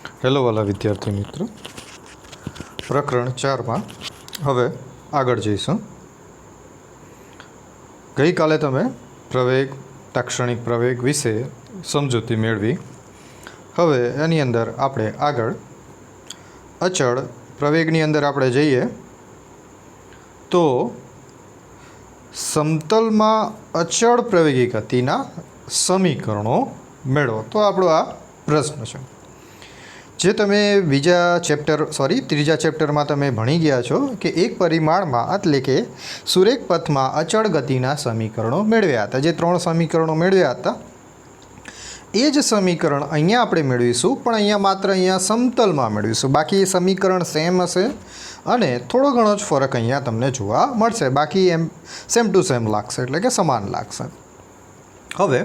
Hello वाला विद्यार्थी मित्र प्रकरण 4 में हवे आगळ जईशुं। गई काले तमे प्रवेग ताक्षणिक प्रवेग विषे समजूती मेळवी। हवे एनी अंदर आपणे आगळ अचळ प्रवेगनी अंदर आपणे जईए तो समतलमां अचळ प्रवेगी गतिना समीकरणों मेळवो। तो आपणो आ प्रश्न छे जे तमे त्रीजा चेप्टर में तमे भणी गया छो कि एक परिमाण में एटले के सुरेख पथ में अचल गतिना समीकरणों मेळव्या हता। जे 3 समीकरणों मेळव्या हता ए ज समीकरण अहींया आपणे मेळवीशुं, पण अहींया मात्र अहींया समतल में मेळवीशुं। बाकी समीकरण सेम हशे अने थोड़ो घणो ज फरक अहींया तमने जोवा मळशे। बाकी एम सेम टू सेम लागशे एटले के समान लागशे। हवे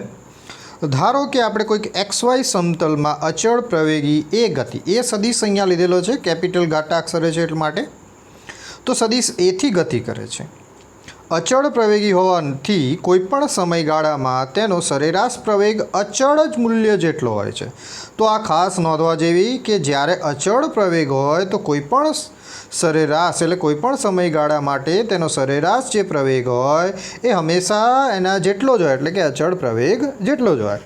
धारो कि आपणे कोईक XY समतल में अचल प्रवेगी ए गति ए सदिश अहींया लीधेलो छे, कैपिटल घाटा अक्षरे छे एटला माटे। तो सदिश ए थी गति करे छे। अचल प्रवेगी होवाथी कोईपण समयगाळामां तेनो सरेराश प्रवेग अचल ज मूल्य जेटलो होय छे। तो आ खास नोंधवा जेवी कि ज्यारे अचल प्रवेग होय तो कोईपण सरेराश एटले कोईपण समयगाळा माटे तेनो सरेराश जे प्रवेग होय ए हमेशा एना जेटलो ज होय, एटले के अचल प्रवेग जेटलो ज होय।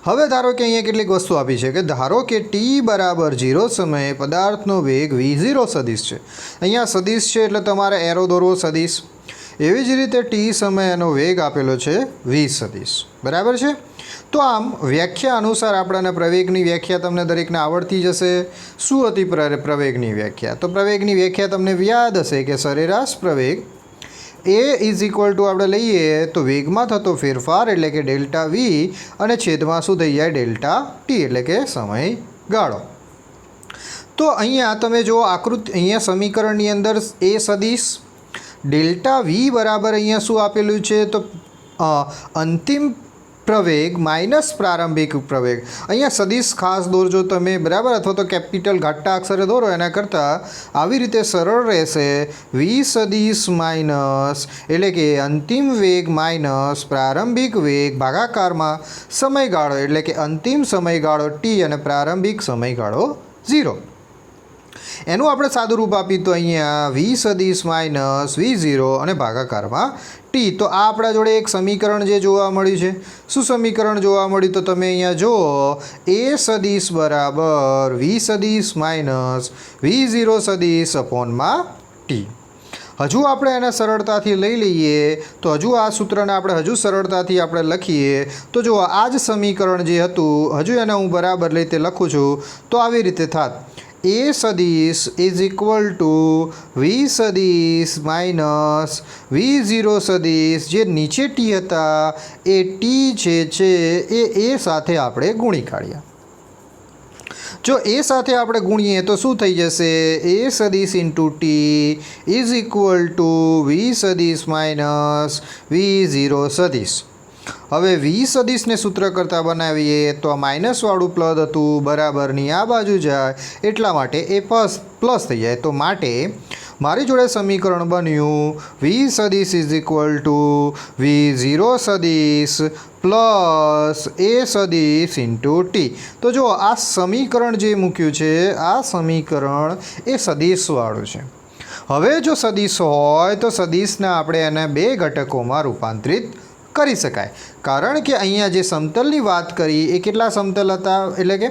हवे धारो कि अहींया केटलीक वस्तु आपी छे कि धारो कि t बराबर 0 समये पदार्थनो वेग v0 सदिश छे। अहींया सदिश छे एटले तमारे एरो दौरवो सदिश। एवी ज रीते t समय एनो वेग आपेलो छे v सदिश, बराबर छे। तो आम व्याख्या अनुसार आपणाने प्रवेगनी व्याख्या तमने दरेकने आवडती ज हशे। शुं हती प्रवेगनी व्याख्या? तो प्रवेगनी व्याख्या तमने याद हशे कि सरेराश प्रवेग ए इज इक्वल टू આપણે લઈએ તો વેગમાં થતો ફેરફાર એટલે કે ડેલ્ટા વી અને છેદમાં શું થઈ જાય ડેલ્ટા ટી એટલે કે સમયગાળો। તો અહીંયા તમે જો આકૃતિ અહીંયા સમીકરણની અંદર એ સદિશ ડેલ્ટા વી બરાબર અહીંયા શું આપેલું છે તો અંતિમ प्रवेग माइनस प्रारंभिक प्रवेग। अहींया सदिश खास दौरजो तमे, बराबर, अथवा तो कैपिटल घाटा अक्षरे दौरो एना करता आवी रीते सरल रहेशे। वी सदिश माइनस एटले के अंतिम वेग माइनस प्रारंभिक वेग भागाकारमां समयगाळो एटले के अंतिम समयगाळो टी अने प्रारंभिक समयगाळो 0। एनु आपणे सादुं रूप आपी तो अहींया वी सदिश माइनस v0 अने भागाकारमां टी। तो आ आपणा जोड़े एक समीकरण जे जोवा मळ्युं छे। शुं समीकरण जोवा मळ्युं तो तमे अहींया जुओ ए सदिश बराबर वी सदिश माइनस v0 सदिश अपॉन में टी। हजू आपणे एने सरळताथी लई लईए तो हजू आ सूत्रने आपणे हजू सरळताथी आपणे लखीए तो जो आज समीकरण जे हतुं हजू एने हूँ बराबर रीते लखुं छुं तो आवी रीते थात ए सदिश इज इक्वल टू वी सदिश माइनस v0 सदिश जे नीचे टी हता ए टी छे ए साथे आपणे गुणी काढ्या। जो ए साथे आपणे गुणीए तो शुं थई जशे ए सदिश into t is equal to v सदिश माइनस v0 सदिश। हवे वी सदिश ने सूत्र करता बनावीए तो आ माइनस वाळुं पद हतुं बराबरनी आ बाजू जाय एटला माटे ए प्लस थई जाय। तो माटे मारी जोड़े समीकरण बन्युं वी सदिश इज इक्वल टू v0 सदिश प्लस ए सदिश इंटू टी। तो जो आ समीकरण जे मूक्युं छे आ समीकरण ए सदिशवाळुं छे। हवे जो सदिश होय तो सदिशने आपणे एने बे घटकोमां रूपांतरित करी शकाय। कारण के अहींया जे समतलनी वात करी ए केटला समतल हता एटले के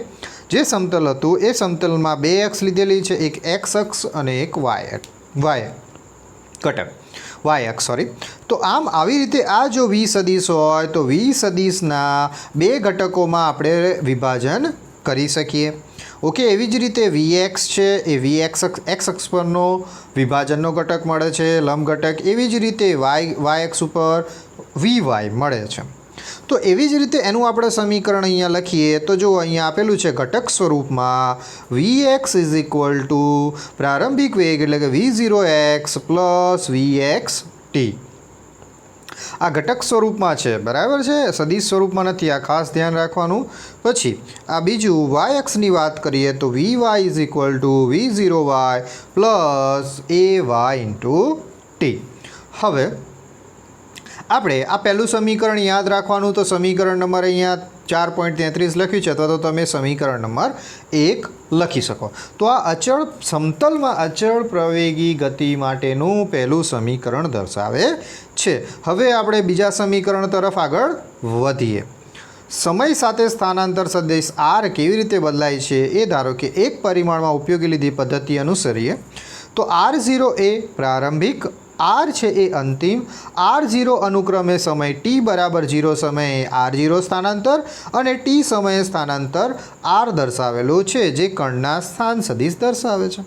जे समतल हतुं ए समतलमां बे एक्स लीधेली छे, एक एक्स अक्ष अने एक वाय घटक वाय अक्ष सॉरी। तो आम आवी रीते आ जो वी सदिश होय तो वी सदिशना बे घटकोमां आपणे विभाजन करी शकीए। ओके, एवी ज रीते वी एक्स है ए वी एक्स अक्ष परनो विभाजननो घटक मळे छे लंब घटक। एवी ज रीते वाय अक्ष पर वी वाय मळे छे। तो एवी ज रीते एनुं आपणे समीकरण अहींया लखीए तो जो अहींया आपेलुं छे घटक स्वरूपमां V X is equal to प्रारंभिक वेग एटले के v0 X plus V X T. आ घटक स्वरूपमां छे, बराबर छे, सदिश स्वरूपमां नथी, आ खास ध्यान राखवानुं। पछी आ बीजुं वाय अक्षनी वात करीए तो v y is equal to v0 y plus a y into t. हवे આપણે આ પહેલું સમીકરણ યાદ રાખવાનું। તો સમીકરણ નંબર અહીંયા 4.33 લખ્યું છે, અથવા તો તમે સમીકરણ નંબર 1 લખી શકો. તો આ અચળ સમતલમાં અચળ પ્રવેગી ગતિ માટેનું પહેલું સમીકરણ દર્શાવે છે. હવે આપણે બીજા સમીકરણ તરફ આગળ વધીએ. સમય સાથે સ્થાનાંતર સદિશ આર કેવી રીતે બદલાય છે એ ધારો કે એક પરિમાણમાં ઉપયોગી લીધી પદ્ધતિ અનુસરીએ તો R0 એ પ્રારંભિક, R છે એ અંતિમ, R0 અનુક્રમે સમય t બરાબર 0 સમયે R0 સ્થાનાંતર અને t સમયે સ્થાનાંતર R દર્શાવેલું છે, જે કણના સ્થાન સદિશ દર્શાવે છે.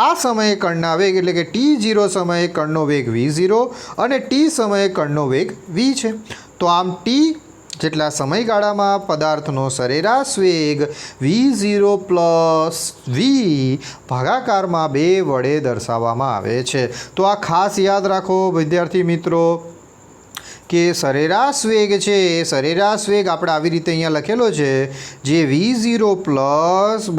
આ સમયે કણના વેગ એટલે કે t0 સમયે કણનો વેગ v0 અને t સમયે કણનો વેગ v છે. તો આમ t જેટલા સમયગાળામાં પદાર્થનો સરેરાશ વેગ v0 પ્લસ v ભાગાકારમાં 2 વડે દર્શાવવામાં આવે છે. તો આ ખાસ યાદ રાખો વિદ્યાર્થી મિત્રો કે સરેરાશ વેગ છે, સરેરાશ વેગ આપણે આવી રીતે અહીંયા લખેલો છે, જે v0 plus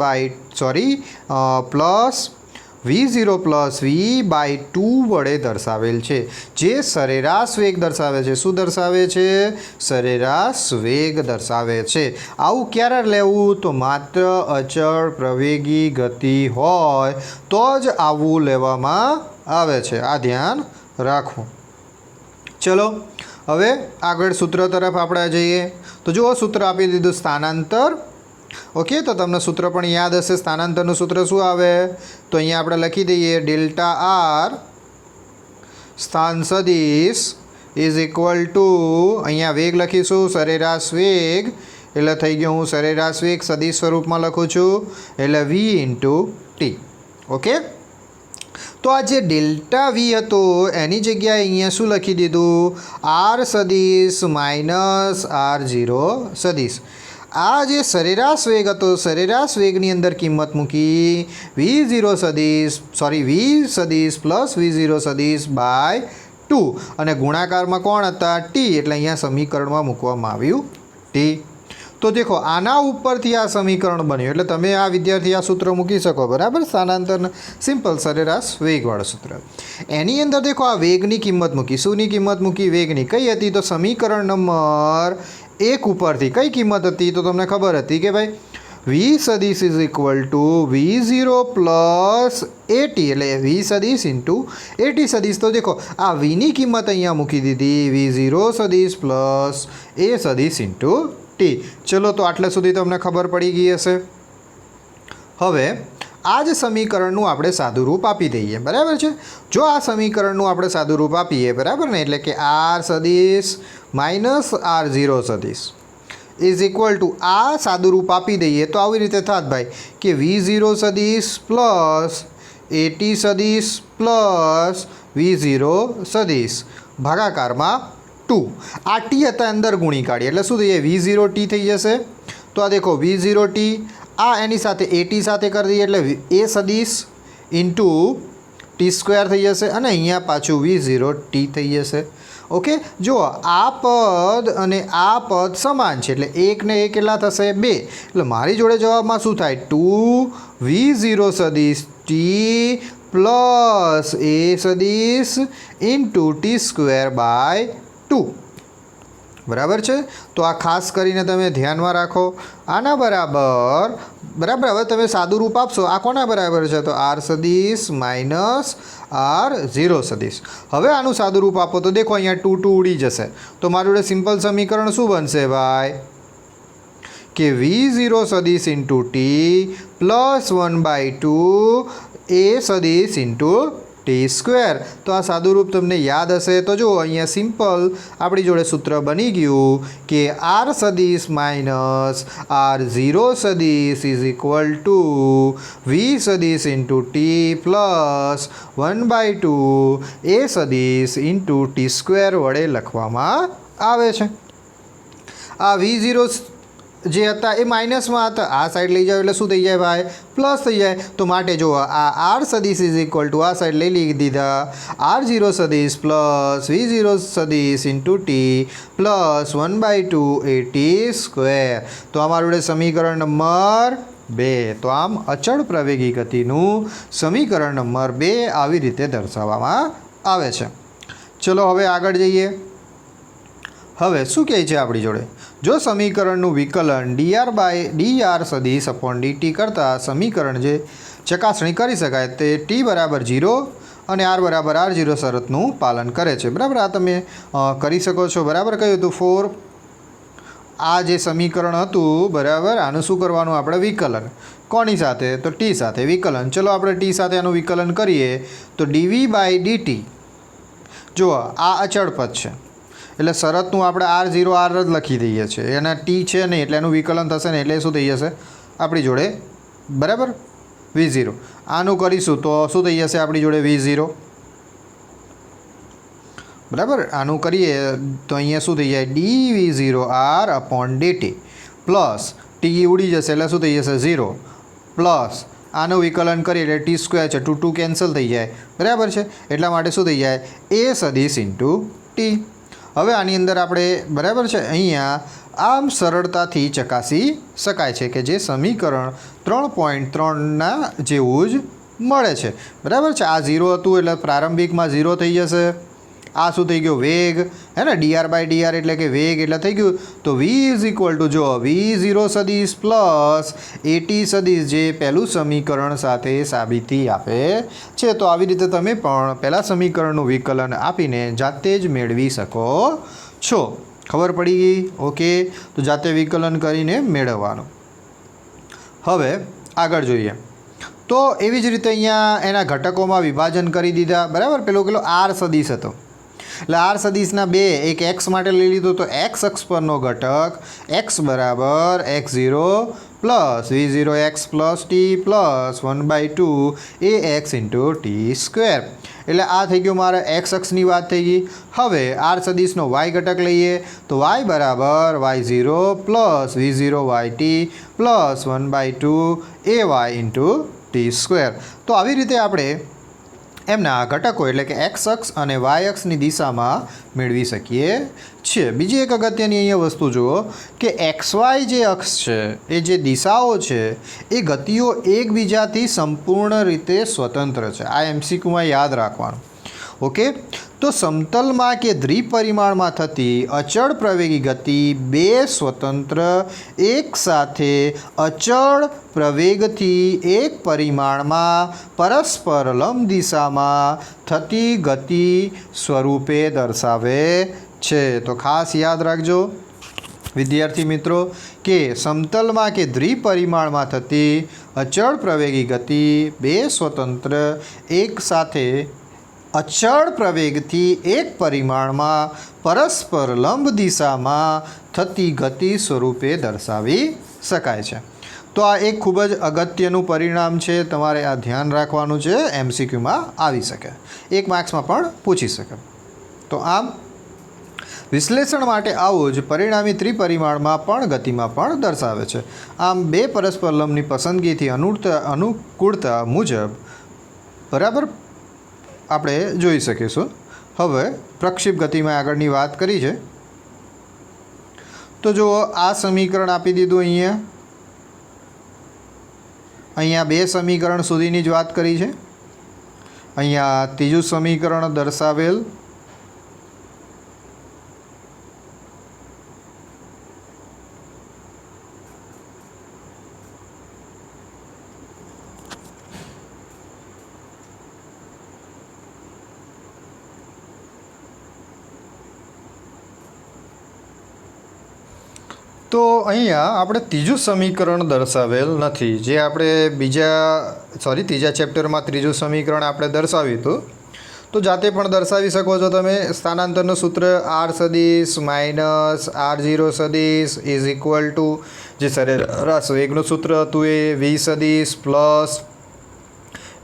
v0 plus v by 2 વડે દર્શાવેલ છે, જે સરેરાશ વેગ દર્શાવે છે. શું દર્શાવે છે? સરેરાશ વેગ દર્શાવે છે. આવું ક્યારે લેવું? તો માત્ર અચળ પ્રવેગી ગતિ હોય તો જ આવું લેવામાં આવે છે. આ ધ્યાન રાખવું. ચલો હવે આગળ સૂત્ર તરફ આપણે જઈએ. તો જુઓ, સૂત્ર આપી દીધું સ્થાનાંતર. ઓકે, તો તમને સૂત્ર પણ યાદ હશે. સ્થાનાંતરનું સૂત્ર શું આવે? તો અહીંયા આપણે લખી દઈએ ડેલ્ટા આર સ્થાન સદિશ ઇઝ ઇક્વલ ટુ, અહીંયા વેગ લખીશું સરેરાશ વેગ, એટલે થઈ ગયો હું સરેરાશ વેગ સદિશ સ્વરૂપમાં લખું છું, એટલે v ઇન્ટુ ટી. ઓકે, તો આ જે ડેલ્ટા વી હતો એની જગ્યાએ અહીંયા શું લખી દીધું? આર સદિશ માઇનસ R0 સદિશ. આ જે સરેરાશ વેગ હતો, સરેરાશ વેગની અંદર કિંમત મૂકી v0 સદિશ પ્લસ v0 સદિશ બાય 2 અને ગુણાકારમાં કોણ હતા? t, એટલે અહીંયા સમીકરણમાં મૂકવામાં આવ્યું t. તો દેખો, આના ઉપરથી આ સમીકરણ બન્યું, એટલે તમે આ વિદ્યાર્થી આ સૂત્ર મૂકી શકો. બરાબર, સ્થાનાંતર સિમ્પલ સરેરાશ વેગવાળું સૂત્ર. એની અંદર દેખો આ વેગની કિંમત મૂકી. શુંની કિંમત મૂકી? વેગની. કઈ હતી? તો સમીકરણ નંબર 1 ઉપરથી કઈ કિંમત હતી? તો તમને ખબર હતી કે ભાઈ v સદિશ is equal two v0 plus at, એટલે v સદિશ ઇન્ટુ at સદિશ. તો દેખો આ vની કિંમત અહીંયા મૂકી દીધી, v0 સદિશ પ્લસ a સદિશ ઇન્ટુ t. ચલો, તો આટલા સુધી તમને ખબર પડી ગઈ હશે. હવે આ જ સમીકરણનું આપણે સાદું રૂપ આપી દઈએ. બરાબર છે? જો આ સમીકરણનું આપણે સાદું રૂપ આપીએ, બરાબર ને, એટલે કે r સદિશ માઇનસ R0 સદિશ ઇઝ ઇક્વલ ટુ, આ સાદું રૂપ આપી દઈએ તો આવી રીતે થાત ભાઈ કે v0 સદિશ પ્લસ at સદિશ પ્લસ v0 સદિશ ભાગાકારમાં 2. આ t હતા અંદર ગુણી કાઢીએ એટલે શું થઈ જાય? v0 t થઈ જશે. તો આ દેખો v0 t, આ એની સાથે at સાથે કરી દઈએ એટલે a સદિશ ઇન્ટુ ટી સ્ક્વેર થઈ જશે અને અહીંયા પાછું v0 t થઈ જશે. ઓકે, જુઓ આ પદ અને આ પદ સમાન છે એટલે 1 ને 1 કેટલા થશે? 2. એટલે મારી જોડે જવાબમાં શું થાય? 2v0 સદિશ t પ્લસ a સદિશ ઇન્ટુ ટી સ્ક્વેર બાય 2. બરાબર છે? તો આ ખાસ કરીને તમે ધ્યાનમાં રાખો. આના બરાબર, હવે તમે સાદું રૂપ આપશો. આ કોના બરાબર છે? તો r સદિશ માઇનસ R0 સદિશ. હવે આનું સાદું રૂપ આપો તો દેખો અહીંયા 2 2 ઉડી જશે. તો મારું જોડે સિમ્પલ સમીકરણ શું બનશે ભાઈ? કે v0 સદિશ ઇન્ટુ ટી પ્લસ 1/2 a સદિશ ઇન્ટુ ટી સ્ક્વેર. તો આ સાદું રૂપ તમને યાદ હશે. તો જુઓ અહીંયા સિમ્પલ આપણી જોડે સૂત્ર બની ગયું કે r સદિશ માઇનસ R0 સદિશ ઇઝ ઇક્વલ ટુ v સદિશ ઇન્ટુ ટી પ્લસ 1/2 a સદિશ ઇન્ટુ ટી સ્ક્વેર વડે લખવામાં આવે છે. આ v0 જે હતા એ માઇનસમાં હતા, આ સાઈડ લઈ જાઓ એટલે શું થઈ જાય ભાઈ? પ્લસ થઈ જાય. તો માટે જુઓ આ r સદિશ ઇઝ ઇક્વલ ટુ આ સાઈડ લઈ દીધા R0 સદિશ પ્લસ v0 સદિશ into T plus 1/2 a T square. તો અમારું સમીકરણ નંબર 2. તો આમ અચળ પ્રવેગી ગતિનું સમીકરણ નંબર 2 આવી રીતે દર્શાવવામાં આવે છે. ચલો હવે આગળ જઈએ. હવે શું કહે છે આપણી જોડે? જો સમીકરણનું વિકલન dr સદીશ અપોન dt કરતાં સમીકરણ જે ચકાસણી કરી શકાય તે t બરાબર 0 અને r બરાબર r0 શરતનું પાલન કરે છે. બરાબર, આ તમે કરી શકો છો. બરાબર, કહ્યું હતું ફોર આ જે સમીકરણ હતું, બરાબર, આનું શું કરવાનું આપણે વિકલન કોની સાથે? તો ટી સાથે વિકલન. ચલો આપણે ટી સાથે આનું વિકલન કરીએ તો dv/dt. જુઓ આ અચળ પદ છે એટલે શરતનું આપણે r0 r જ લખી દઈએ છીએ, એના ટી છે નહીં એટલે એનું વિકલન થશે ને એટલે શું થઈ જશે આપણી જોડે? બરાબર, v0. આનું કરીશું તો શું થઈ જશે આપણી જોડે? v0. બરાબર, આનું કરીએ તો અહીંયા શું થઈ જાય? dv0r upon dt plus T ઉડી જશે એટલે શું થઈ જશે? 0 પ્લસ આનું વિકલન કરીએ એટલે ટી સ્ક્વેર છે, 2 કેન્સલ થઈ જાય. બરાબર છે, એટલા માટે શું થઈ જાય? એ સદીશ ઇન્ટુ ટી. હવે આની અંદર આપણે, બરાબર છે, અહીંયા આમ સરળતાથી ચકાસી શકાય છે કે જે સમીકરણ 3.3ના જેવું જ મળે છે. બરાબર છે, આ 0 હતું એટલે પ્રારંભિકમાં 0 થઈ જશે. આ શું થઈ ગયું? વેગ, હે ને, dr/dr એટલે કે વેગ એટલે થઈ ગયું. તો v ઇઝ ઇક્વલ ટુ જો v0 સદીશ પ્લસ at સદીશ, જે પહેલું સમીકરણ સાથે સાબિતી આપે છે. તો આવી રીતે તમે પણ પહેલાં સમીકરણનું વિકલન આપીને જાતે જ મેળવી શકો છો. ખબર પડી ગઈ? ઓકે, તો જાતે વિકલન કરીને મેળવવાનું. હવે આગળ જોઈએ તો એવી જ રીતે અહીંયા એના ઘટકોમાં વિભાજન કરી દીધા. બરાબર, પેલો r સદીશ હતો એટલે r સદીશના બે, એક x માટે લઈ લીધું તો x અક્ષ પરનો ઘટક x બરાબર x0 plus v0 x plus T plus 1/2 ax into T square. એટલે આ થઈ ગયું મારે x અક્ષની વાત થઈ ગઈ. હવે r સદીશનો y ઘટક લઈએ તો y બરાબર y0 plus v0 yt plus 1/2 ay into T square. તો આવી રીતે આપણે એમના ઘટકો એટલે કે x અક્ષ અને y અક્ષની દિશામાં મેળવી શકીએ છીએ. બીજી એક અગત્યની અહીંયા વસ્તુ જુઓ કે xy જે અક્ષ છે, એ જે દિશાઓ છે, એ ગતિઓ એકબીજાથી સંપૂર્ણ રીતે સ્વતંત્ર છે. આ MCQમાં યાદ રાખવાનું. ઓકે, તો સમતલમાં કે દ્વિપરિમાણમાં થતી અચળ પ્રવેગી ગતિ બે સ્વતંત્ર એક સાથે અચળ પ્રવેગથી એક પરિમાણમાં પરસ્પર લંબ દિશામાં થતી ગતિ સ્વરૂપે દર્શાવે છે. તો ખાસ યાદ રાખજો વિદ્યાર્થી મિત્રો કે સમતલમાં કે દ્વિપરિમાણમાં થતી અચળ પ્રવેગી ગતિ બે સ્વતંત્ર એક સાથે અચળ પ્રવેગથી એક પરિમાણમાં પરસ્પર લંબ દિશામાં થતી ગતિ સ્વરૂપે દર્શાવી શકાય છે. તો આ એક ખૂબ જ અગત્યનું પરિણામ છે, તમારે આ ધ્યાન રાખવાનું છે. MCQમાં આવી શકે, 1 માર્ક્સમાં પણ પૂછી શકે. તો આમ વિશ્લેષણ માટે આવું જ પરિણામી ત્રિપરિમાણમાં પણ ગતિમાં પણ દર્શાવે છે. આમ બે પરસ્પર લંબની પસંદગીથી અનુકૂળતા મુજબ, બરાબર, આપણે જોઈ શકીશું. હવે પ્રક્ષેપ ગતિમાં આગળની વાત કરી છે તો જુઓ આ સમીકરણ આપી દીધું. અહીંયા બે સમીકરણ સુધીની જ વાત કરી છે. અહીંયા ત્રીજું સમીકરણ દર્શાવેલ. તો અહીંયા આપણે ત્રીજું સમીકરણ દર્શાવેલ નથી, જે આપણે ત્રીજા ચેપ્ટરમાં ત્રીજું સમીકરણ આપણે દર્શાવ્યું હતું. તો જાતે પણ દર્શાવી શકો છો તમે. સ્થાનાંતરનું સૂત્ર r સદીશ માઇનસ r0 સદીશ ઇઝ ઇક્વલ ટુ જે સરેરાશ વેગનું સૂત્ર હતું એ v સદીશ પ્લસ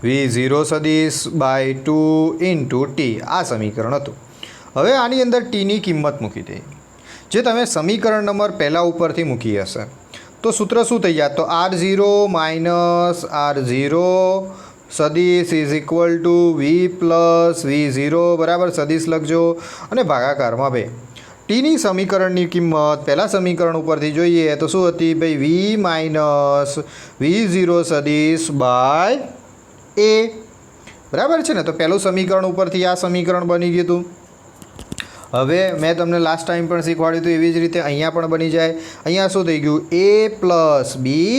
v0 સદીશ બાય 2 ઇન્ટુ ટી. આ સમીકરણ હતું. હવે આની અંદર ટીની કિંમત મૂકી દઈએ, જે તમે સમીકરણ નંબર પહેલાં ઉપરથી મૂકી હશે. તો સૂત્ર શું થઈ જાય? તો r0 માઇનસ r0 સદીશ is equal two v plus v0, બરાબર, સદીશ લખજો અને ભાગાકારમાં 2. ટીની સમીકરણની કિંમત પહેલાં સમીકરણ ઉપરથી જોઈએ તો શું હતી ભાઈ? v માઇનસ v0 સદીશ બાય a, બરાબર છે ને. તો પહેલું સમીકરણ ઉપરથી આ સમીકરણ બની ગયું હતું. હવે મેં તમને લાસ્ટ ટાઈમ પણ શીખવાડ્યું હતું એવી જ રીતે અહીંયા પણ બની જાય. અહીંયા શું થઈ ગયું? a plus B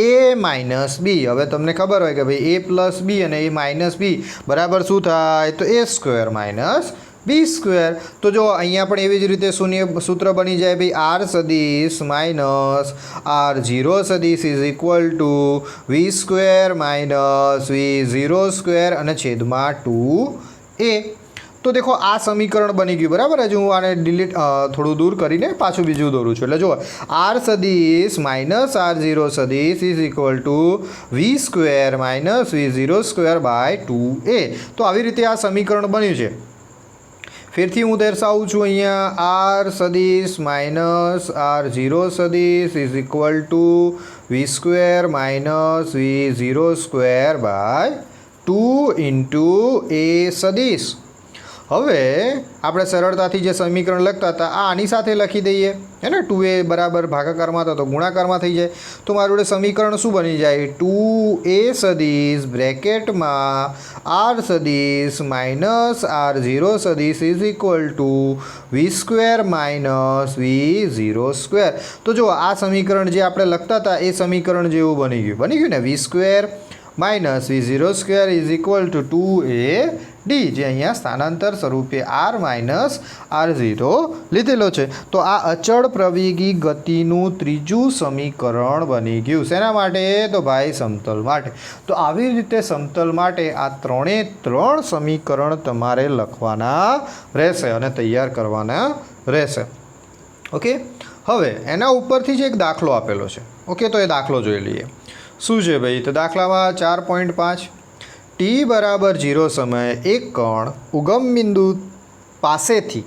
a minus B. હવે તમને ખબર હોય કે ભાઈ a પ્લસ બી અને a માઇનસ બી બરાબર શું થાય? તો a square minus b square. તો જો અહીંયા પણ એવી જ રીતે સૂત્ર બની જાય ભાઈ આર સદીશ માઇનસ r0 સદીશ is equal to v square minus v0 square અને છેદમાં 2a. તો દેખો આ સમીકરણ બની ગયું બરાબર. હજુ હું આને ડિલીટ થોડું દૂર કરીને પાછું બીજું દોરું છું. એટલે જુઓ આર સદીશ માઇનસ r0 સદીશ is equal to v square minus v0 square by 2a. તો આવી રીતે આ સમીકરણ બન્યું છે. ફરીથી હું દર્શાવું છું અહીંયા આર સદીશ માઇનસ r0 સદીશ is equal to v square minus v0 square by 2 into a સદીશ. હવે આપણે સરળતાથી જે સમીકરણ લખતા હતા આની સાથે લખી દઈએ હે ને. 2a બરાબર ભાગાકારમાં હતો તો ગુણાકારમાં થઈ જાય. તો મારું જોડે સમીકરણ શું બની જાય? 2a સદીશ બ્રેકેટમાં r સદીશ માઇનસ r0 સદીશ is equal to v square minus v0 square. તો જો આ સમીકરણ જે આપણે લખતા હતા એ સમીકરણ જેવું બની ગયું ને. V square minus v0 square is equal to 2ad જે અહીંયા સ્થાનાંતર સ્વરૂપે r માઇનસ r0 લીધેલો છે. તો આ અચળ પ્રવેગી ગતિનું ત્રીજું સમીકરણ બની ગયું. શેના માટે? તો ભાઈ સમતલ માટે. તો આવી રીતે સમતલ માટે આ ત્રણ સમીકરણ તમારે લખવાના રહેશે અને તૈયાર કરવાના રહેશે. ઓકે. હવે એના ઉપરથી જ એક દાખલો આપેલો છે. ઓકે, તો એ દાખલો જોઈ લઈએ. શું છે ભાઈ? તો દાખલામાં 4.5 ટી બરાબર 0 સમયે એક કણ ઉગમ બિંદુ પાસેથી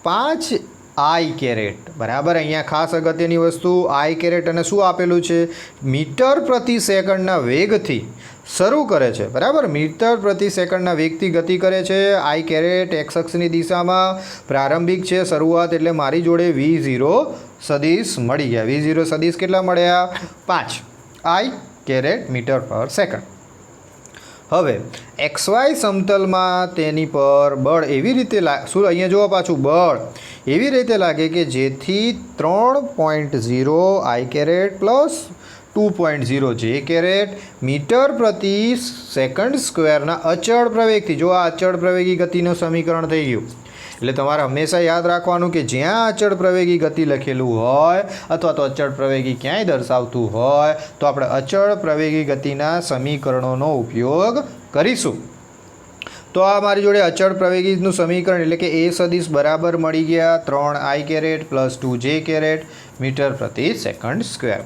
5 આઈ કેરેટ બરાબર. અહીંયા ખાસ અગત્યની વસ્તુ આઈ કેરેટ અને શું આપેલું છે? મીટર પ્રતિ સેકન્ડના વેગથી શરૂ કરે છે બરાબર. મીટર પ્રતિ સેકન્ડના વેગથી ગતિ કરે છે. આઈ કેરેટ એક્સ અક્ષની દિશામાં પ્રારંભિક છે શરૂઆત. એટલે મારી જોડે v0 સદીશ મળી ગયા. v0 સદીશ કેટલા મળ્યા? 5 આઈ કેરેટ મીટર પર સેકન્ડ. હવે XY સમતલમાં તેની પર બળ એવી રીતે શું અહીંયા જુઓ પાછું બળ એવી રીતે લાગે કે જેથી 3.0 આઈ કેરેટ પ્લસ 2.0 જે કેરેટ મીટર પ્રતિ સેકન્ડ સ્ક્વેરના અચળ પ્રવેગથી. જો આ અચળ પ્રવેગી ગતિનું સમીકરણ થઈ ગયું. એટલે તમારે હંમેશા યાદ રાખવાનું કે જ્યાં અચળ પ્રવેગી ગતિ લખેલું હોય અથવા તો અચળ પ્રવેગી ક્યાંય દર્શાવતું હોય તો આપણે અચળ પ્રવેગી ગતિના સમીકરણોનો ઉપયોગ કરીશું. તો આ મારી જોડે અચળ પ્રવેગીનું સમીકરણ એટલે કે એ સદીશ બરાબર મળી ગયા 3i caret plus 2j caret metre પ્રતિ સેકન્ડ સ્ક્વેર.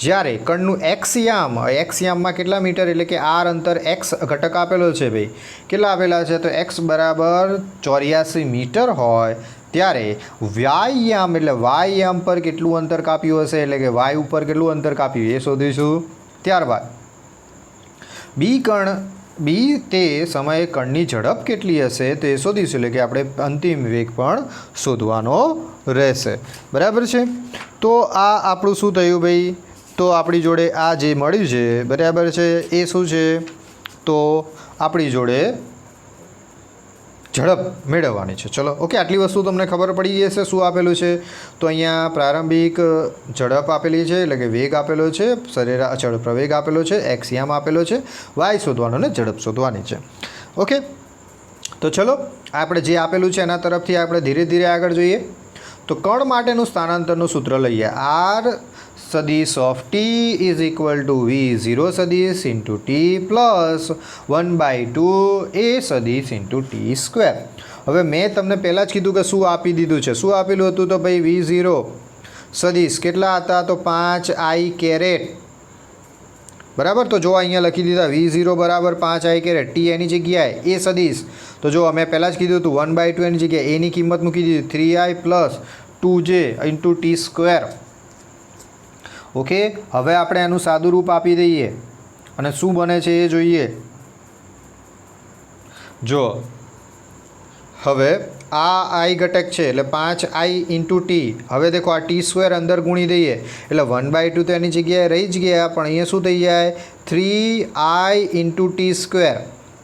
જ્યારે કણનું એક્સયામમાં કેટલા મીટર એટલે કે આર અંતર એક્સ ઘટક આપેલો છે ભાઈ. કેટલા આપેલા છે? તો એક્સ બરાબર 84 મીટર હોય ત્યારે વાયયામ એટલે વાયયામ પર કેટલું અંતર કાપ્યું હશે એટલે કે વાય ઉપર કેટલું અંતર કાપ્યું એ શોધીશું. ત્યારબાદ બી તે સમયે કણની ઝડપ કેટલી હશે તો એ શોધીશું. એટલે કે આપણે અંતિમ વેગ પણ શોધવાનો રહેશે બરાબર છે. તો આ આપણું શું થયું ભાઈ? તો આપણી જોડે આ જે મળ્યું છે બરાબર છે એ શું છે? તો આપણી જોડે ઝડપ મેળવવાની છે. ચલો ઓકે, આટલી વસ્તુ તમને ખબર પડી ગઈ હશે શું આપેલું છે. તો અહીંયા પ્રારંભિક ઝડપ આપેલી છે એટલે કે વેગ આપેલો છે, સરેરાશ અચળ પ્રવેગ આપેલો છે, એક્સયામ આપેલો છે, વાય શોધવાનો અને ઝડપ શોધવાની છે. ઓકે, તો ચલો આપણે જે આપેલું છે એના તરફથી આપણે ધીરે ધીરે આગળ જોઈએ. તો કણ માટેનું સ્થાનાંતરનું સૂત્ર લઈએ. આર સદીશ of t is equal two v0 સદીશ ઇન્ટુ ટી પ્લસ 1/2 a સદીશ ઇન્ટુ ટી સ્ક્વેર. હવે મેં તમને પહેલાં જ કીધું કે શું આપી દીધું છે. શું આપેલું હતું? તો ભાઈ v0 સદીશ કેટલા હતા? તો 5i કેરેટ બરાબર. તો જો અહીંયા લખી દીધા v0 બરાબર 5i કેરેટ, ટી એની જગ્યાએ એ સદીશ. તો જો અમે પહેલાં જ કીધું હતું 1/2 એની જગ્યાએ એની કિંમત મૂકી દીધી 3i plus 2j into T square. Okay, હવે આપણે એનું સાદું રૂપ આપી દઈએ અને શું બને છે એ જોઈએ. જો હવે આ આઈ ઘટક છે એટલે 5i ઇન્ટુ ટી. હવે દેખો આ ટી સ્ક્વેર અંદર ગુણી દઈએ એટલે 1/2 તો એની જગ્યાએ રહી જ ગયા, પણ અહીંયા શું થઈ જાય 3i into T square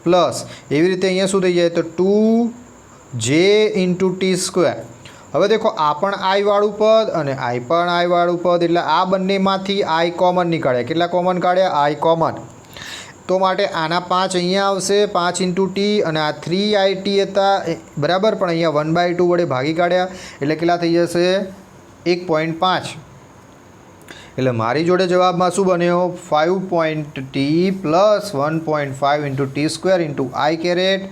plus એવી રીતે અહીંયા શું થઈ જાય તો જે ઇન્ટુ ટી સ્ક્વેર. હવે દેખો આ પણ આઈ વાળું પદ અને આઈ પણ આઈ વાળું પદ, એટલે આ બંનેમાંથી આઈ કોમન નીકાળ્યા. કેટલા કોમન કાઢ્યા? આઈ કોમન. તો માટે આના 5 અહીંયા આવશે, 5 ઇન્ટુ ટી, અને આ 3it હતા બરાબર, પણ અહીંયા 1/2 વડે ભાગી કાઢ્યા એટલે કેટલા થઈ જશે? 1.5. એટલે મારી જોડે જવાબમાં શું બન્યો? 5.t plus 1.5 into T square into i caret,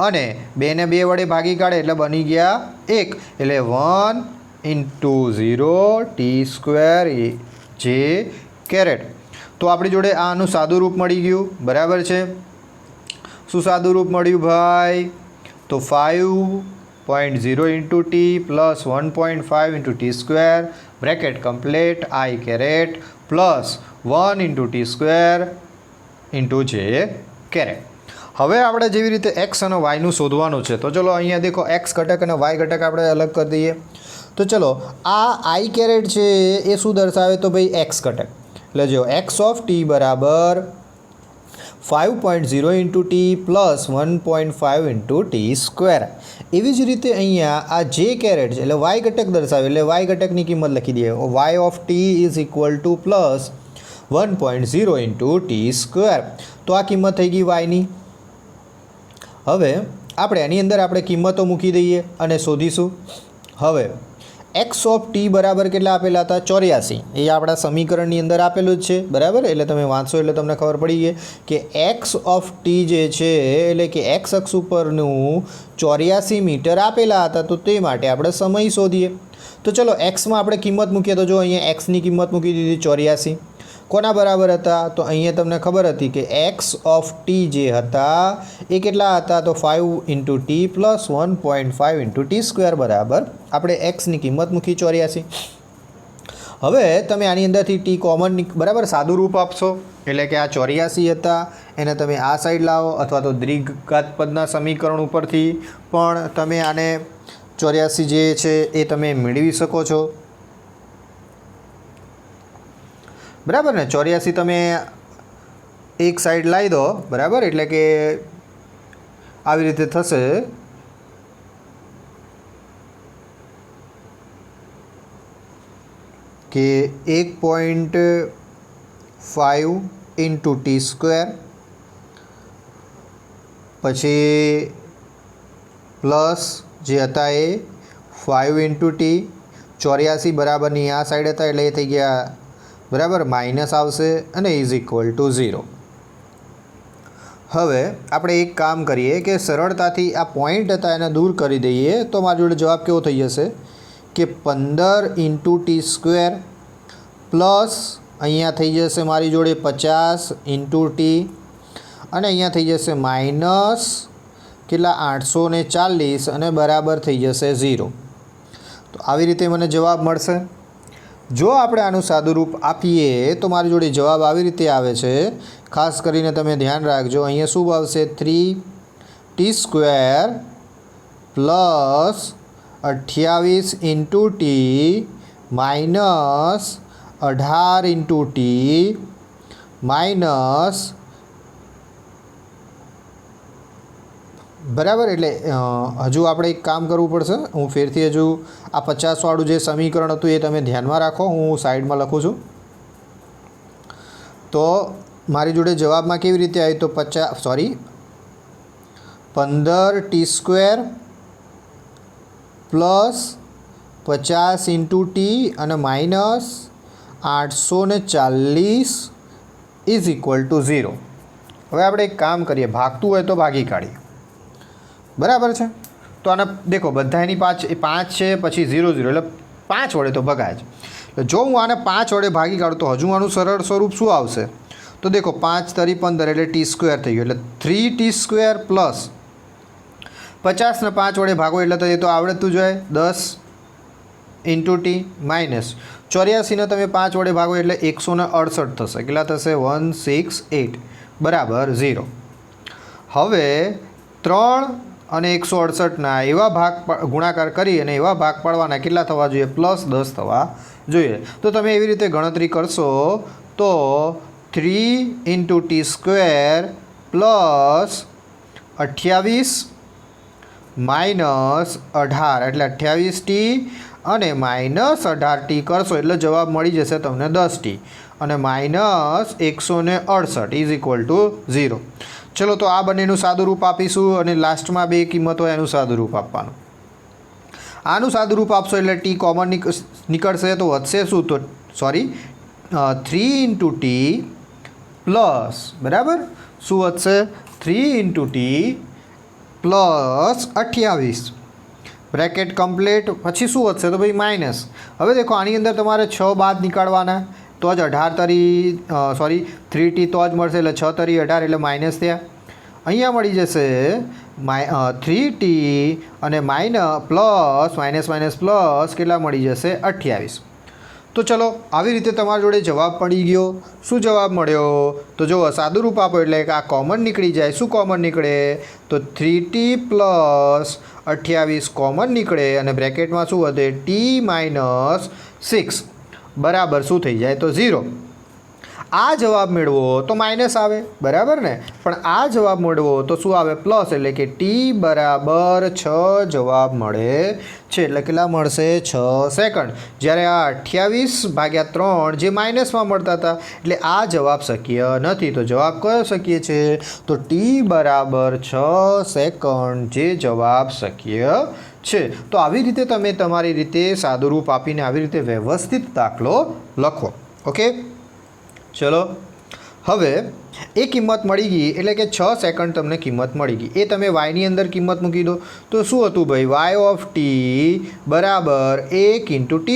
અને 2 ને 2 વડે ભાગી કાઢે એટલે બની ગયા 1, એટલે 1 ઇન્ટુ 0 ટી સ્ક્વેર જે કેરેટ. તો આપણી જોડે આનું સાદું રૂપ મળી ગયું બરાબર છે. શું સાદું રૂપ મળ્યું ભાઈ? તો 5.0 into T plus 1.5 into T square bracket complete I caret plus 1 into T square into J caret. હવે આપણે જેવી રીતે એક્સ અને વાયનું શોધવાનું છે, તો ચલો અહીંયા દેખો એક્સ ઘટક અને વાય ઘટક આપણે અલગ કરી દઈએ. તો ચલો આ આઈ કેરેટ છે એ શું દર્શાવે? તો ભાઈ એક્સ ઘટક. એટલે જો એક્સ ઓફ ટી બરાબર 5.0 into T plus 1.5 into T square. એવી જ રીતે અહીંયા આ જે કેરેટ છે એટલે વાય ઘટક દર્શાવે, એટલે વાય ઘટકની કિંમત લખી દઈએ. Y of t is equal to plus 1.0 into T square. તો આ કિંમત થઈ ગઈ વાયની. હવે આપણે એની અંદર આપણે કિંમતો મૂકી દઈએ અને શોધીશું. હવે એક્સ ઓફ ટી બરાબર કેટલા આપેલા હતા? 84. એ આપણા સમીકરણની અંદર આપેલું જ છે બરાબર. એટલે તમે વાંચો એટલે તમને ખબર પડી ગઈ કે એક્સ ઓફ ટી જે છે એટલે કે એક્સ અક્ષ ઉપરનું 84 મીટર આપેલા હતા. તો તે માટે આપણે સમય શોધીએ. તો ચલો એક્સમાં આપણે કિંમત મૂકીએ. તો જો અહીંયા એક્સની કિંમત મૂકી દીધી 84. કોના બરાબર હતા? તો અહીંયા તમને ખબર હતી કે એક્સ ઓફ ટી જે હતા એ કેટલા હતા? તો 5 into T plus 1.5 into T square બરાબર આપણે એક્સની કિંમત મૂકી 84. હવે તમે આની અંદરથી ટી કોમન બરાબર સાદું રૂપ આપશો, એટલે કે આ 84 હતા એને તમે આ સાઈડ લાવો, અથવા તો દ્વિઘાત પદના સમીકરણ ઉપરથી પણ તમે આને 84 જે છે એ તમે મેળવી શકો છો બરાબર ને. 84 તમે એક સાઈડ લાવી દો બરાબર, એટલે કે આવી રીતે થશે કે 1.5 ઇન્ટુ ટી સ્ક્વેર, પછી પ્લસ જે હતા એ 5 ઇન્ટુ ટી, 84 બરાબરની આ સાઈડ હતા એટલે એ થઈ ગયા બરાબર માઇનસ આવશે અને ઇઝ ઇક્વલ ટુ 0. હવે આપણે એક કામ કરીએ કે સરળતાથી આ પોઈન્ટ હતા એને દૂર કરી દઈએ. તો મારી જોડે જવાબ કેવો થઈ જશે કે 15 ઇન્ટુ ટી સ્ક્વેર પ્લસ અહીંયા થઈ જશે મારી જોડે 50 ઇન્ટુ ટી, અને અહીંયા થઈ જશે માઇનસ કેટલા 840 અને બરાબર થઈ જશે 0. તો આવી રીતે મને જવાબ મળશે. જો આપણે આનું સાદું રૂપ આપીએ તો મારી જોડે જવાબ આવી રીતે આવે છે. ખાસ કરીને તમે ધ્યાન રાખજો, અહીંયા શું આવશે? 3t square plus 28 into T minus 18 into T minus બરાબર. એટલે હજુ આપણે એક કામ કરવું પડશે. હું ફેરથી હજુ આ 50 વાળું જે સમીકરણ હતું એ તમે ધ્યાનમાં રાખો, હું સાઈડમાં લખું છું. તો મારી જોડે જવાબમાં કેવી રીતે આવી? તો 15 T square plus 50 into T અને માઇનસ 840 ઇઝ ઇક્વલ ટુ 0. હવે આપણે એક કામ કરીએ, ભાગતું હોય તો ભાગી કાઢીએ બરાબર છે. તો આને દેખો બધા એની 5 છે, પછી 0 0 એટલે 5 વડે તો ભગાય જ. એટલે જો હું આને 5 વડે ભાગી કાઢું તો હજુ આનું સરળ સ્વરૂપ શું આવશે? તો દેખો 5 તરી 15 એટલે ટી સ્ક્વેર થઈ ગયું, એટલે 3t સ્ક્વેર પ્લસ 50 ને 5 વડે ભાગો એટલે તો એ તો આવડતું જ હોય 10 ઇન્ટુ ટી માઇનસ 84 ને તમે 5 વડે ભાગો એટલે 168 થશે. કેટલા થશે? 168 બરાબર 0. હવે 3 અને 168ના એવા ભાગ ગુણાકાર કરી અને એવા ભાગ પાડવાના કેટલા થવા જોઈએ? પ્લસ 10 થવા જોઈએ. તો તમે એવી રીતે ગણતરી કરશો તો 3 ઇન્ટુ ટી સ્ક્વેર પ્લસ 28 -18 એટલે 28t અને -18t કરશો એટલે જવાબ મળી જશે તમને 10t અને -168 ઇઝ ઇક્વલ ટુ 0. ચલો તો આ બંનેનું સાદું રૂપ આપીશું અને લાસ્ટમાં બે કિંમત હોય એનું સાદું રૂપ આપવાનું. આનું સાદું રૂપ આપશો એટલે ટી કોમન નીકળશે તો વધશે શું તો 3 × t પ્લસ બરાબર શું વધશે 3 × t પ્લસ 28 બ્રેકેટ કમ્પ્લીટ પછી શું વધશે તો ભાઈ માઇનસ. હવે દેખો આની અંદર તમારે 6 બાદ નીકાળવાના તો જ 3t તો જ મળશે એટલે 6 તરી 18 એટલે માઇનસ થયા. અહીંયા મળી જશે 3t અને પ્લસ કેટલા મળી જશે 28. તો ચલો આવી રીતે તમારા જોડે જવાબ પડી ગયો. શું જવાબ મળ્યો તો જો સાદું રૂપ આપો એટલે કે આ કોમન નીકળી જાય. શું કોમન નીકળે તો 3t પ્લસ 28 કોમન નીકળે અને બ્રેકેટમાં શું વધે t -6 બરાબર શું થઈ જાય તો 0. આ જવાબ મેળવો તો માઇનસ આવે બરાબર ને પણ આ જવાબ મેળવો તો શું આવે પ્લસ એટલે કે t બરાબર 6 જવાબ મળે છે એટલે કેટલા મળશે 6 સેકન્ડ. જ્યારે આ 28/3 જે માઇનસમાં મળતા હતા એટલે આ જવાબ શક્ય નથી. તો જવાબ કયો શક્ય છે તો t બરાબર 6 સેકન્ડ જે જવાબ શક્ય છે. તો આવી રીતે તમે તમારી રીતે સાદું રૂપ આપીને આવી રીતે વ્યવસ્થિત દાખલો લખો. ઓકે ચલો હવે એ કિંમત મળી ગઈ એટલે કે 6 સેકન્ડ તમને કિંમત મળી ગઈ. એ તમે વાયની અંદર કિંમત મૂકી દો તો શું હતું ભાઈ y ઓફ t બરાબર 1 × t².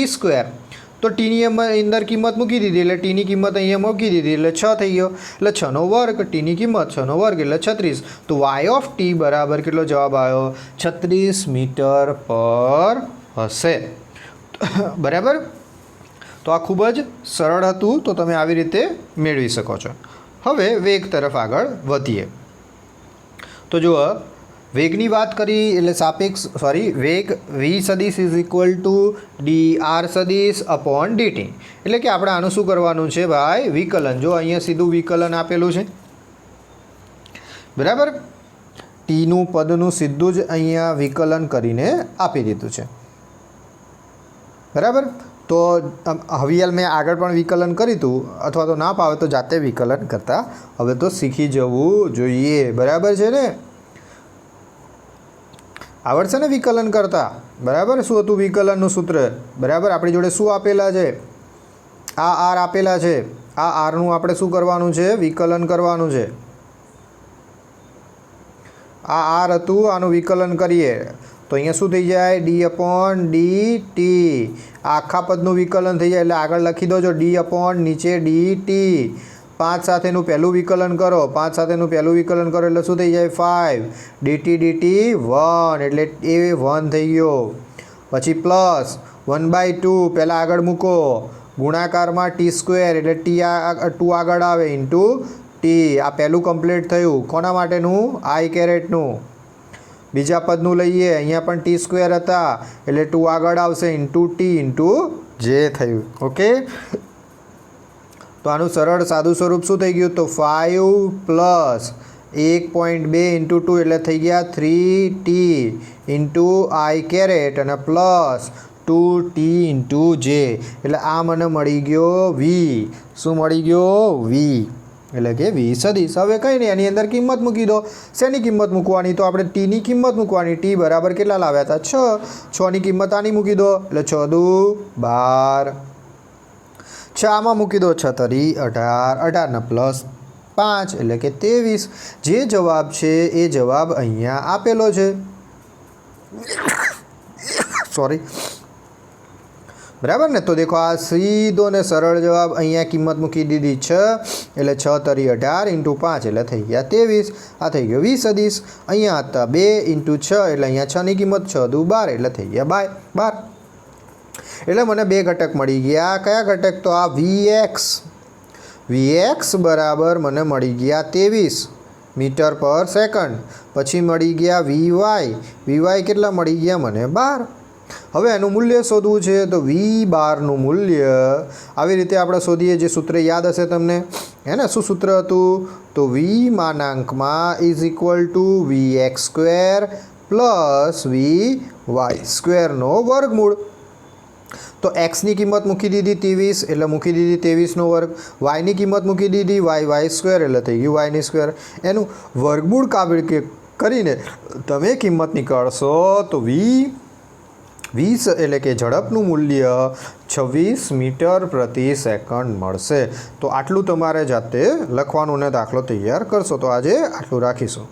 તો ટીની અંદર કિંમત મૂકી દીધી એટલે ટીની કિંમત અહીંયા મૂકી દીધી એટલે 6 થઈ ગયો એટલે 6નો વર્ગ ટીની કિંમત 6નો વર્ગ એટલે 36. તો y ઓફ t બરાબર કેટલો જવાબ આવ્યો 36 મીટર પર હશે બરાબર. તો આ ખૂબ જ સરળ હતું તો તમે આવી રીતે મેળવી શકો છો. હવે વેગ તરફ આગળ વધીએ તો જુઓ વેગની વાત કરી એટલે વેગ v સદિશ ઇઝ ઇક્વલ ટુ dr સદિશ અપોન dt. એટલે કે આપણે આનું શું કરવાનું છે ભાઈ વિકલન. જો અહીંયા સીધું વિકલન આપેલું છે બરાબર. ટીનું પદનું સીધું જ અહીંયા વિકલન કરીને આપી દીધું છે બરાબર. તો હવે મેં આગળ પણ વિકલન કર્યું હતું અથવા તો ના પાવે તો જાતે વિકલન કરતા હવે તો શીખી જવું જોઈએ બરાબર છે ને. આવડશે ને વિકલન કરતા બરાબર. શું હતું વિકલનનું સૂત્ર બરાબર આપણી જોડે શું આપેલા છે આ આર આપેલા છે. આ આરનું આપણે શું કરવાનું છે વિકલન કરવાનું છે. આ આર હતું આનું વિકલન કરીએ તો અહીંયા શું થઈ જાય d/dt. આખા પદનું વિકલન થઈ જાય એટલે આગળ લખી દો જો d/ નીચે dt. 5 સાથેનું પહેલું વિકલન કરો 5 સાથેનું પહેલું વિકલન કરો એટલે શું થઈ જાય 5 dt 1 એટલે એ 1 થઈ ગયો. પછી પ્લસ 1/2 પહેલાં આગળ મૂકો ગુણાકારમાં t² એટલે t 2 આગળ આવે ઇન્ટુ t. આ પહેલું કમ્પ્લીટ થયું કોના માટેનું i કેરેટનું. બીજા પદનું લઈએ અહીંયા પણ t² હતા એટલે 2 આગળ આવશે ઇન્ટુ t ઇન્ટુ જે થયું. ઓકે તો આનું સરળ સાદું સ્વરૂપ શું થઈ ગયું તો 5 પ્લસ 1.2 ઇન્ટુ 2 એટલે થઈ ગયા 3t ઇન્ટુ i કેરેટ અને પ્લસ 2t ઇન્ટુ જે એટલે આ મને મળી ગયો v. શું મળી ગયો v એટલે કે v સદિશ. હવે કંઈ નહીં એની અંદર કિંમત મૂકી દો. શેની કિંમત મૂકવાની તો આપણે ટીની કિંમત મૂકવાની. ટી બરાબર કેટલા લાવ્યા હતા 6. 6ની કિંમત આની મૂકી દો એટલે 6 દુ 12. 6 આમાં મૂકી દો 6 તરી 18 18 પ્લસ 5 એટલે કે 23. જે જવાબ છે એ જવાબ અહીંયા આપેલો છે સોરી બરાબર ને. તો દેખો આ સીધો ને સરળ જવાબ અહીંયા કિંમત મૂકી દીધી 6 એટલે 6 તરી 18 ઇન્ટુ 5 એટલે થઈ ગયા 23. આ થઈ ગયો 20 સદિશ. અહીંયા હતા 2 ઇન્ટુ 6 એટલે અહીંયા 6ની કિંમત 6 દુ 12 એટલે થઈ ગયા 12. એટલે મને બે ઘટક મળી ગયા. કયા ઘટક તો આ vx બરાબર મને મળી ગયા 23 મીટર પર સેકન્ડ. પછી મળી ગયા vy કેટલા મળી ગયા મને 12. હવે એનું મૂલ્ય શોધવું છે તો v12નું મૂલ્ય આવી રીતે આપણે શોધીએ. જે સૂત્ર યાદ હશે તમને હે ને. શું સૂત્ર હતું તો v/ઇઝ equal to vx² plus VY સ્ક્વેરનો વર્ગમૂળ. તો એક્સની કિંમત મૂકી દીધી 23 એટલે મૂકી દીધી 23નો વર્ગ, વાયની કિંમત મૂકી દીધી વાય સ્ક્વેર એટલે થઈ ગયું વાયની સ્ક્વેર. એનું વર્ગમૂળ કરીને તમે કિંમત નીકાળશો તો વીસ એટલે કે ઝડપનું મૂલ્ય 26 મીટર પ્રતિ સેકન્ડ મળશે. તો આટલું તમારે જાતે લખવાનું ને દાખલો તૈયાર કરશો. તો આજે આટલું રાખીશું.